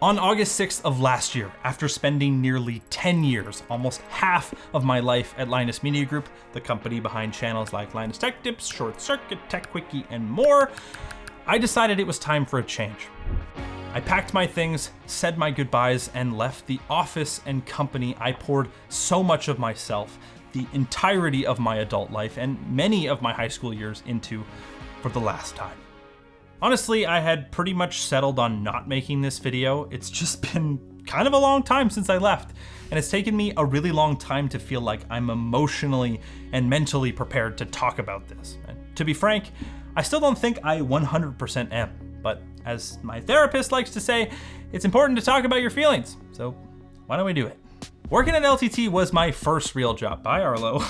On August 6th of last year, after spending nearly 10 years, almost half of my life at Linus Media Group, the company behind channels like Linus Tech Tips, Short Circuit, Tech Quickie, and more, I decided it was time for a change. I packed my things, said my goodbyes, and left the office and company I poured so much of myself, the entirety of my adult life, and many of my high school years into for the last time. Honestly, I had pretty much settled on not making this video. It's just been kind of a long time since I left, and it's taken me a really long time to feel like I'm emotionally and mentally prepared to talk about this. And to be frank, I still don't think I 100% am, but as my therapist likes to say, it's important to talk about your feelings, so why don't we do it? Working at LTT was my first real job. Bye, Arlo.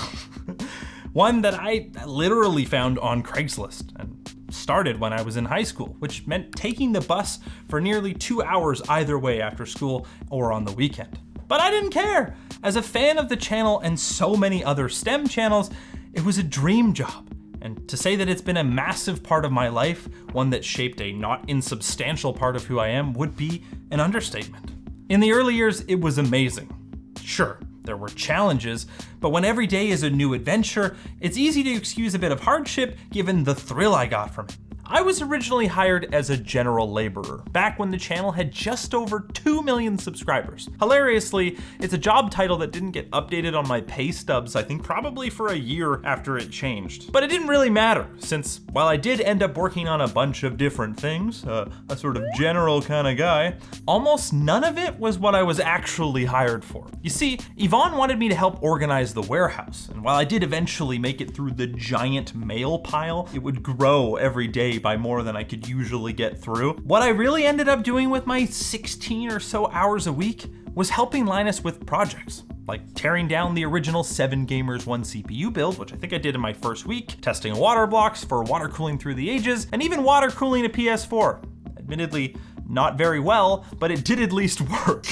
One that I literally found on Craigslist and started when I was in high school, which meant taking the bus for nearly 2 hours either way after school or on the weekend. But I didn't care. As a fan of the channel and so many other STEM channels, it was a dream job. And to say that it's been a massive part of my life, one that shaped a not insubstantial part of who I am, would be an understatement. In the early years, it was amazing. Sure, there were challenges, but when every day is a new adventure, it's easy to excuse a bit of hardship given the thrill I got from it. I was originally hired as a general laborer, back when the channel had just over 2 million subscribers. Hilariously, it's a job title that didn't get updated on my pay stubs, I think probably for a year after it changed. But it didn't really matter, since while I did end up working on a bunch of different things, a sort of general kind of guy, almost none of it was what I was actually hired for. You see, Yvonne wanted me to help organize the warehouse, and while I did eventually make it through the giant mail pile, it would grow every day by more than I could usually get through. What I really ended up doing with my 16 or so hours a week was helping Linus with projects, like tearing down the original 7 Gamers 1 CPU build, which I think I did in my first week, testing water blocks for water cooling through the ages, and even water cooling a PS4. Admittedly, not very well, but it did at least work.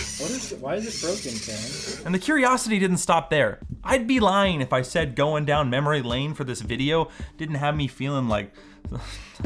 Why is it broken, Karen? And the curiosity didn't stop there. I'd be lying if I said going down memory lane for this video didn't have me feeling like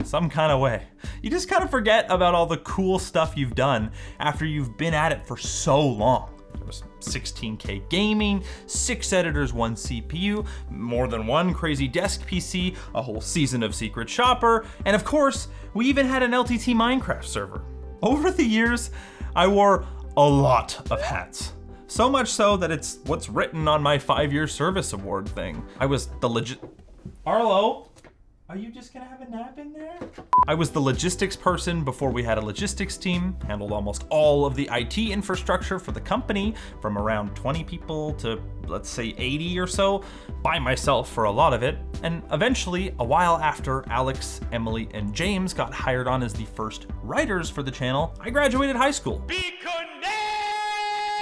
some kind of way. You just kind of forget about all the cool stuff you've done after you've been at it for so long. There was 16K gaming, 6 editors, 1 CPU, more than 1 crazy desk PC, a whole season of Secret Shopper, and of course, we even had an LTT Minecraft server. Over the years, I wore a lot of hats. So much so that it's what's written on my 5-year service award thing. I was the Arlo? Are you just gonna have a nap in there? I was the logistics person before we had a logistics team, handled almost all of the IT infrastructure for the company, from around 20 people to, let's say, 80 or so, by myself for a lot of it. And eventually, a while after Alex, Emily, and James got hired on as the first writers for the channel, I graduated high school.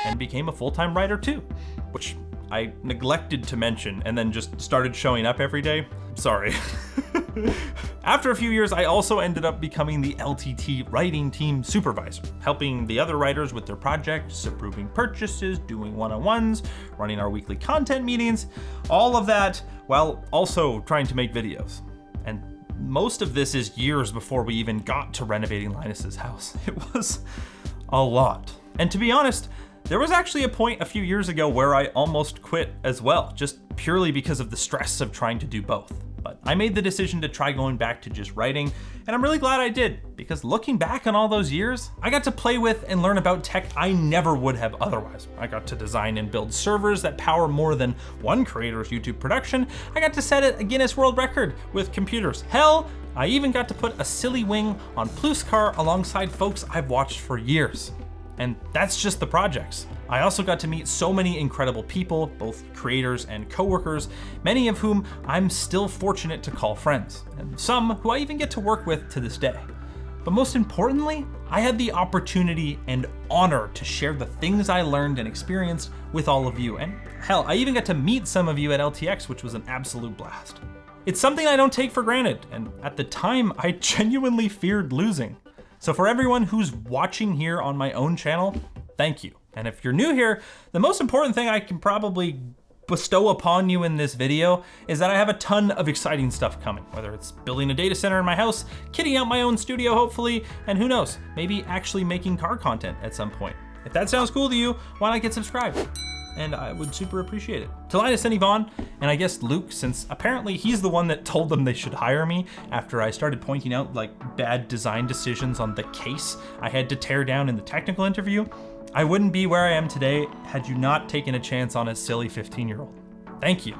And became a full-time writer too, which I neglected to mention and then just started showing up every day. Sorry. After a few years, I also ended up becoming the LTT writing team supervisor, helping the other writers with their projects, approving purchases, doing one-on-ones, running our weekly content meetings, all of that while also trying to make videos. And most of this is years before we even got to renovating Linus's house. It was a lot. And to be honest, there was actually a point a few years ago where I almost quit as well, just purely because of the stress of trying to do both. But I made the decision to try going back to just writing, and I'm really glad I did, because looking back on all those years, I got to play with and learn about tech I never would have otherwise. I got to design and build servers that power more than one creator's YouTube production. I got to set a Guinness World Record with computers. Hell, I even got to put a silly wing on Pluscar alongside folks I've watched for years. And that's just the projects. I also got to meet so many incredible people, both creators and coworkers, many of whom I'm still fortunate to call friends, and some who I even get to work with to this day. But most importantly, I had the opportunity and honor to share the things I learned and experienced with all of you. And hell, I even got to meet some of you at LTX, which was an absolute blast. It's something I don't take for granted, and at the time, I genuinely feared losing. So for everyone who's watching here on my own channel, thank you. And if you're new here, the most important thing I can probably bestow upon you in this video is that I have a ton of exciting stuff coming, whether it's building a data center in my house, kitting out my own studio hopefully, and who knows, maybe actually making car content at some point. If that sounds cool to you, why not get subscribed? And I would super appreciate it. To Linus and Yvonne, and I guess Luke, since apparently he's the one that told them they should hire me after I started pointing out like bad design decisions on the case I had to tear down in the technical interview, I wouldn't be where I am today had you not taken a chance on a silly 15-year-old. Thank you.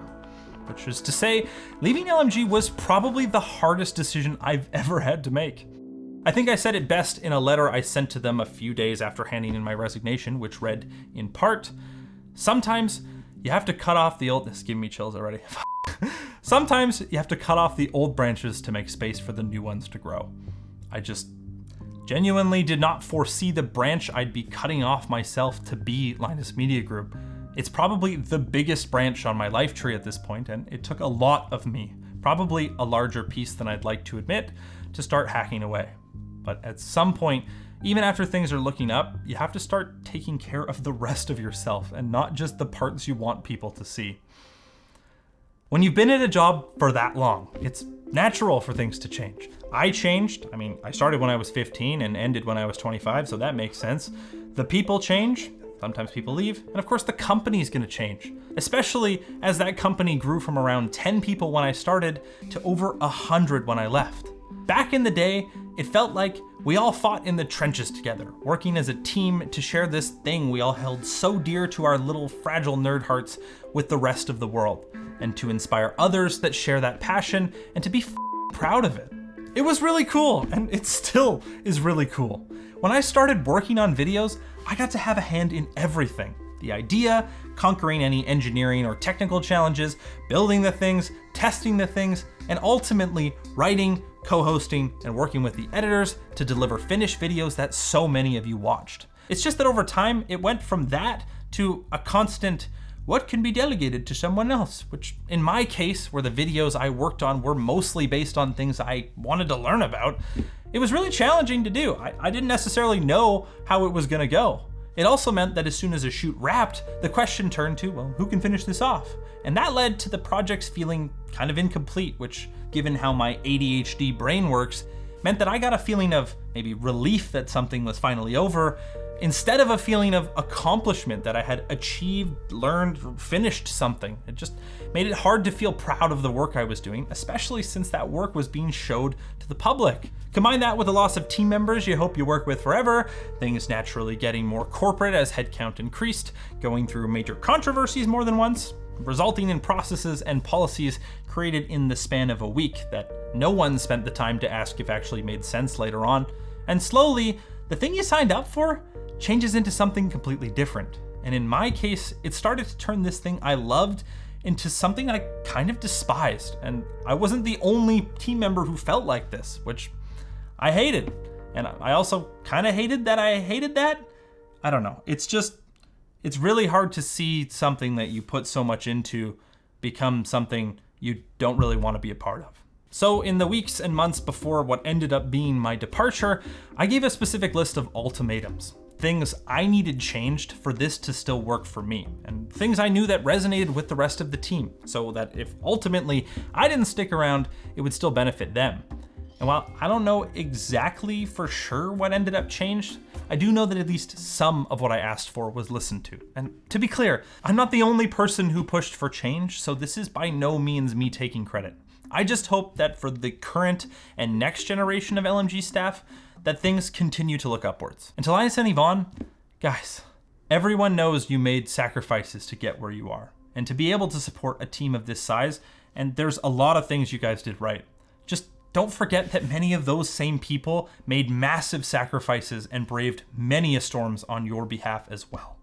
Which is to say, leaving LMG was probably the hardest decision I've ever had to make. I think I said it best in a letter I sent to them a few days after handing in my resignation, which read, in part, sometimes you have to cut off the old, this is giving me chills already. Sometimes you have to cut off the old branches to make space for the new ones to grow. I just genuinely did not foresee the branch I'd be cutting off myself to be Linus Media Group. It's probably the biggest branch on my life tree at this point, and it took a lot of me, probably a larger piece than I'd like to admit, to start hacking away. But at some point, even after things are looking up, you have to start taking care of the rest of yourself and not just the parts you want people to see. When you've been at a job for that long, it's natural for things to change. I changed. I started when I was 15 and ended when I was 25, so that makes sense. The people change. Sometimes people leave. And of course, the company's gonna change, especially as that company grew from around 10 people when I started to over 100 when I left. Back in the day, it felt like we all fought in the trenches together, working as a team to share this thing we all held so dear to our little fragile nerd hearts with the rest of the world, and to inspire others that share that passion and to be proud of it. It was really cool, and it still is really cool. When I started working on videos, I got to have a hand in everything. The idea, conquering any engineering or technical challenges, building the things, testing the things, and ultimately writing, co-hosting, and working with the editors to deliver finished videos that so many of you watched. It's just that over time, it went from that to a constant, what can be delegated to someone else? Which in my case, where the videos I worked on were mostly based on things I wanted to learn about, it was really challenging to do. I didn't necessarily know how it was gonna go. It also meant that as soon as a shoot wrapped, the question turned to, well, who can finish this off? And that led to the projects feeling kind of incomplete, which, given how my ADHD brain works, meant that I got a feeling of maybe relief that something was finally over, instead of a feeling of accomplishment that I had achieved, learned, finished something. It just made it hard to feel proud of the work I was doing, especially since that work was being showed to the public. Combine that with the loss of team members you hope you work with forever, things naturally getting more corporate as headcount increased, going through major controversies more than once, resulting in processes and policies created in the span of a week that no one spent the time to ask if actually made sense later on. And slowly, the thing you signed up for changes into something completely different. And in my case, it started to turn this thing I loved into something I kind of despised. And I wasn't the only team member who felt like this, which I hated. And I also kind of hated that I hated that. I don't know. It's really hard to see something that you put so much into become something you don't really want to be a part of. So in the weeks and months before what ended up being my departure, I gave a specific list of ultimatums. Things I needed changed for this to still work for me, and things I knew that resonated with the rest of the team, so that if ultimately I didn't stick around, it would still benefit them. And while I don't know exactly for sure what ended up changed, I do know that at least some of what I asked for was listened to. And to be clear, I'm not the only person who pushed for change, so this is by no means me taking credit. I just hope that for the current and next generation of LMG staff, that things continue to look upwards. And to Linus and Yvonne, guys, everyone knows you made sacrifices to get where you are, and to be able to support a team of this size, and there's a lot of things you guys did right. Just don't forget that many of those same people made massive sacrifices and braved many a storms on your behalf as well.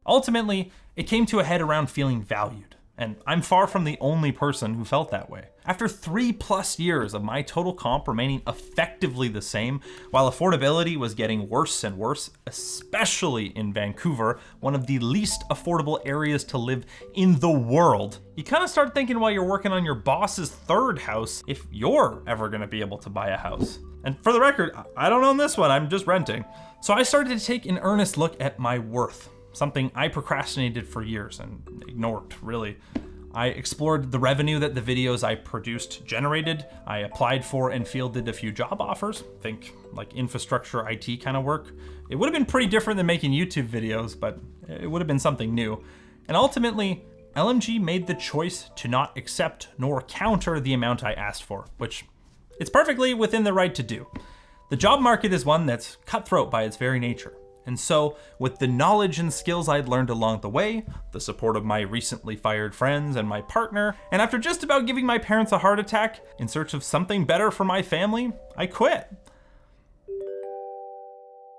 Ultimately, it came to a head around feeling valued, and I'm far from the only person who felt that way. After 3+ years of my total comp remaining effectively the same, while affordability was getting worse and worse, especially in Vancouver, one of the least affordable areas to live in the world, you kind of start thinking while you're working on your boss's third house, if you're ever gonna be able to buy a house. And for the record, I don't own this one, I'm just renting. So I started to take an earnest look at my worth. something I procrastinated for years and ignored, really. I explored the revenue that the videos I produced generated. I applied for and fielded a few job offers, think like infrastructure, IT kind of work. It would have been pretty different than making YouTube videos, but it would have been something new. And ultimately, LMG made the choice to not accept nor counter the amount I asked for, which it's perfectly within the right to do. The job market is one that's cutthroat by its very nature. And so, with the knowledge and skills I'd learned along the way, the support of my recently fired friends and my partner, and after just about giving my parents a heart attack in search of something better for my family, I quit.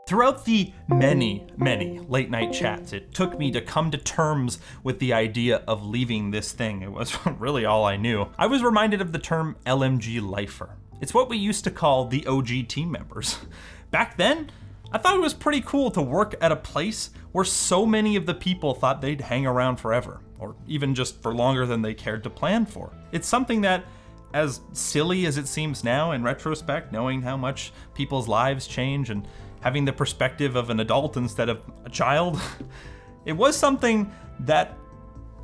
Throughout the many late night chats it took me to come to terms with the idea of leaving this thing, it was really all I knew, I was reminded of the term LMG lifer. It's what we used to call the OG team members. Back then, I thought it was pretty cool to work at a place where so many of the people thought they'd hang around forever, or even just for longer than they cared to plan for. It's something that, as silly as it seems now in retrospect, knowing how much people's lives change and having the perspective of an adult instead of a child, it was something that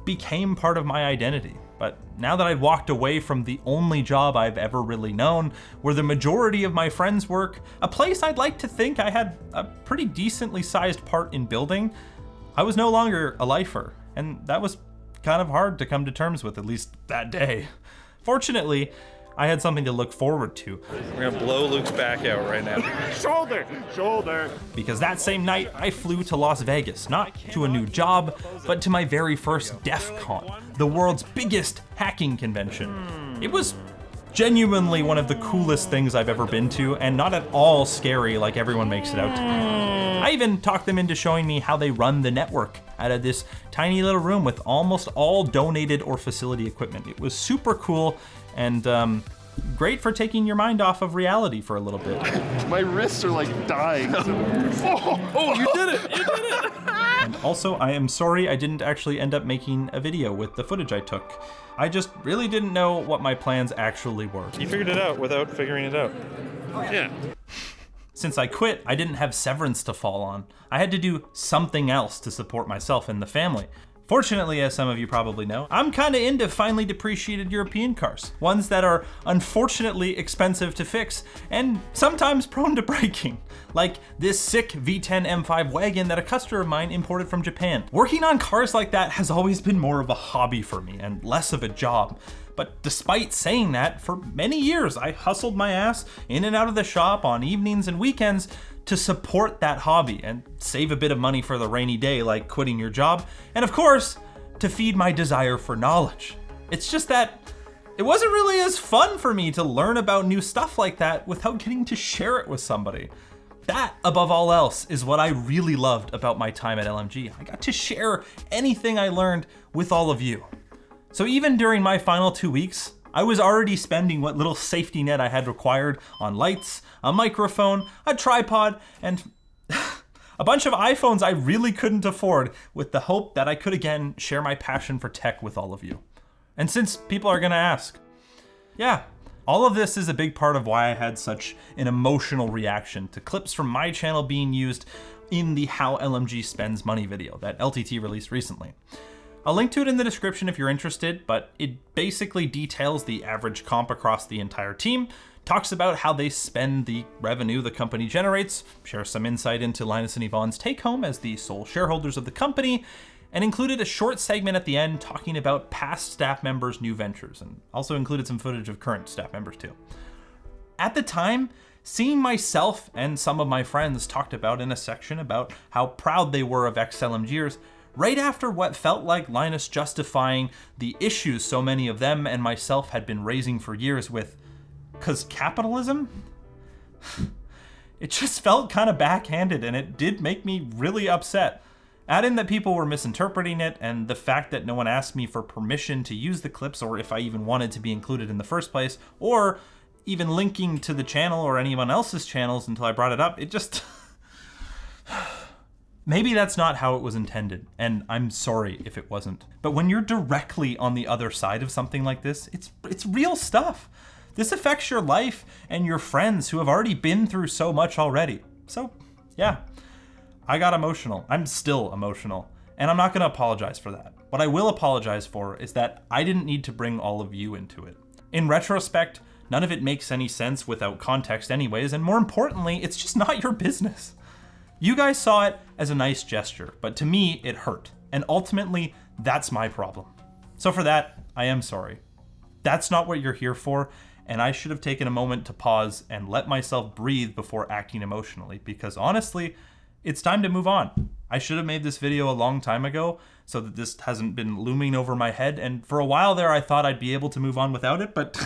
became part of my identity. But now that I'd walked away from the only job I've ever really known, where the majority of my friends work, a place I'd like to think I had a pretty decently sized part in building, I was no longer a lifer, and that was kind of hard to come to terms with, at least that day. Fortunately, I had something to look forward to. We're gonna blow Luke's back out right now. Shoulder! Because that same night, I flew to Las Vegas, not to a new job, but to my very first DEF CON, the world's biggest hacking convention. It was genuinely one of the coolest things I've ever been to, and not at all scary like everyone makes it out to be. I even talked them into showing me how they run the network out of this tiny little room with almost all donated or facility equipment. It was super cool and great for taking your mind off of reality for a little bit. My wrists are like dying. Oh, you did it! You did it! And also, I am sorry I didn't actually end up making a video with the footage I took. I just really didn't know what my plans actually were. You figured it out without figuring it out. Yeah. Since I quit, I didn't have severance to fall on. I had to do something else to support myself and the family. Fortunately, as some of you probably know, I'm kinda into finely depreciated European cars. Ones that are unfortunately expensive to fix and sometimes prone to breaking. Like this sick V10 M5 wagon that a customer of mine imported from Japan. Working on cars like that has always been more of a hobby for me and less of a job. But despite saying that, for many years I hustled my ass in and out of the shop on evenings and weekends to support that hobby and save a bit of money for the rainy day like quitting your job, and of course, to feed my desire for knowledge. It's just that it wasn't really as fun for me to learn about new stuff like that without getting to share it with somebody. That, above all else, is what I really loved about my time at LMG. I got to share anything I learned with all of you. So even during my final 2 weeks, I was already spending what little safety net I had required on lights, a microphone, a tripod, and a bunch of iPhones I really couldn't afford, with the hope that I could again share my passion for tech with all of you. And since people are gonna ask, yeah, all of this is a big part of why I had such an emotional reaction to clips from my channel being used in the How LMG Spends Money video that LTT released recently. I'll link to it in the description if you're interested, but it basically details the average comp across the entire team, talks about how they spend the revenue the company generates, shares some insight into Linus and Yvonne's take home as the sole shareholders of the company, and included a short segment at the end talking about past staff members' new ventures, and also included some footage of current staff members too. At the time, seeing myself and some of my friends talked about in a section about how proud they were of ex-LMGers, right after what felt like Linus justifying the issues so many of them and myself had been raising for years with, "'cause capitalism?" It just felt kind of backhanded, and it did make me really upset. Add in that people were misinterpreting it, and the fact that no one asked me for permission to use the clips, or if I even wanted to be included in the first place, or even linking to the channel or anyone else's channels until I brought it up, it just... Maybe that's not how it was intended, and I'm sorry if it wasn't. But when you're directly on the other side of something like this, it's real stuff. This affects your life and your friends who have already been through so much already. So, yeah. I got emotional. I'm still emotional. And I'm not gonna apologize for that. What I will apologize for is that I didn't need to bring all of you into it. In retrospect, none of it makes any sense without context anyways, and more importantly, it's just not your business. You guys saw it as a nice gesture, but to me, it hurt. And ultimately, that's my problem. So for that, I am sorry. That's not what you're here for, and I should have taken a moment to pause and let myself breathe before acting emotionally, because honestly, it's time to move on. I should have made this video a long time ago so that this hasn't been looming over my head, and for a while there I thought I'd be able to move on without it, but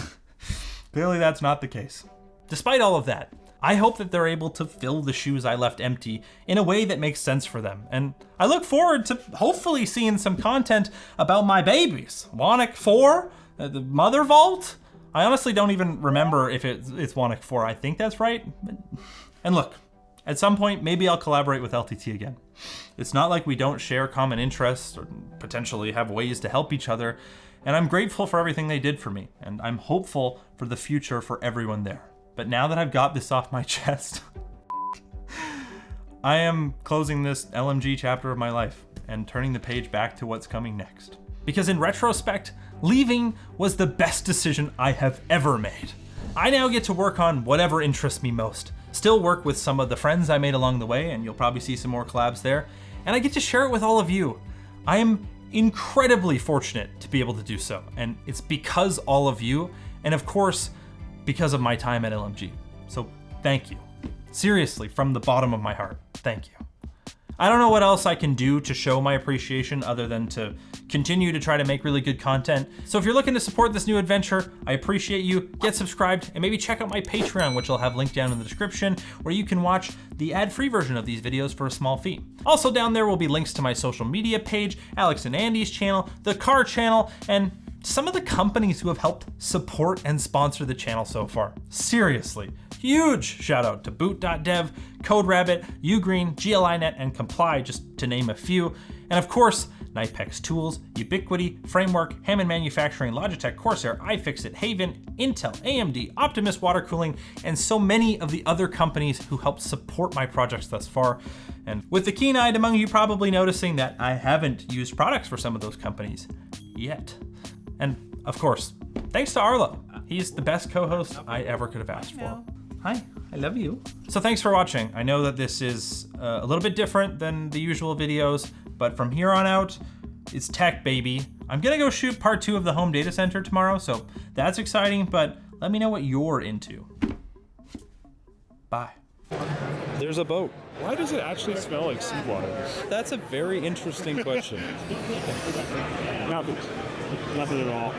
clearly that's not the case. Despite all of that, I hope that they're able to fill the shoes I left empty in a way that makes sense for them, and I look forward to hopefully seeing some content about my babies. Wannick 4, the Mother Vault? I honestly don't even remember if it's Wannick 4, I think that's right. And look, at some point, maybe I'll collaborate with LTT again. It's not like we don't share common interests or potentially have ways to help each other, and I'm grateful for everything they did for me, and I'm hopeful for the future for everyone there. But now that I've got this off my chest, I am closing this LMG chapter of my life and turning the page back to what's coming next. Because in retrospect, leaving was the best decision I have ever made. I now get to work on whatever interests me most. Still work with some of the friends I made along the way, and you'll probably see some more collabs there. And I get to share it with all of you. I am incredibly fortunate to be able to do so. And it's because all of you, and of course, because of my time at LMG. So thank you. Seriously, from the bottom of my heart, thank you. I don't know what else I can do to show my appreciation other than to continue to try to make really good content. So if you're looking to support this new adventure, I appreciate you. Get subscribed and maybe check out my Patreon, which I'll have linked down in the description, where you can watch the ad-free version of these videos for a small fee. Also down there will be links to my social media page, Alex and Andy's channel, the car channel, and some of the companies who have helped support and sponsor the channel so far. Seriously, huge shout out to Boot.dev, CodeRabbit, Ugreen, GLINet, and Comply, just to name a few. And of course, Knipex Tools, Ubiquity, Framework, Hammond Manufacturing, Logitech, Corsair, iFixit, Haven, Intel, AMD, Optimus Water Cooling, and so many of the other companies who helped support my projects thus far. And with the keen-eyed among you probably noticing that I haven't used products for some of those companies yet. And of course, thanks to Arlo. He's the best co-host I ever could have asked for. Hi, I love you. So thanks for watching. I know that this is a little bit different than the usual videos, but from here on out, it's tech, baby. I'm gonna go shoot part 2 of the home data center tomorrow, so that's exciting, but let me know what you're into. Bye. There's a boat. Why does it actually smell like seawater? That's a very interesting question. Nothing at all.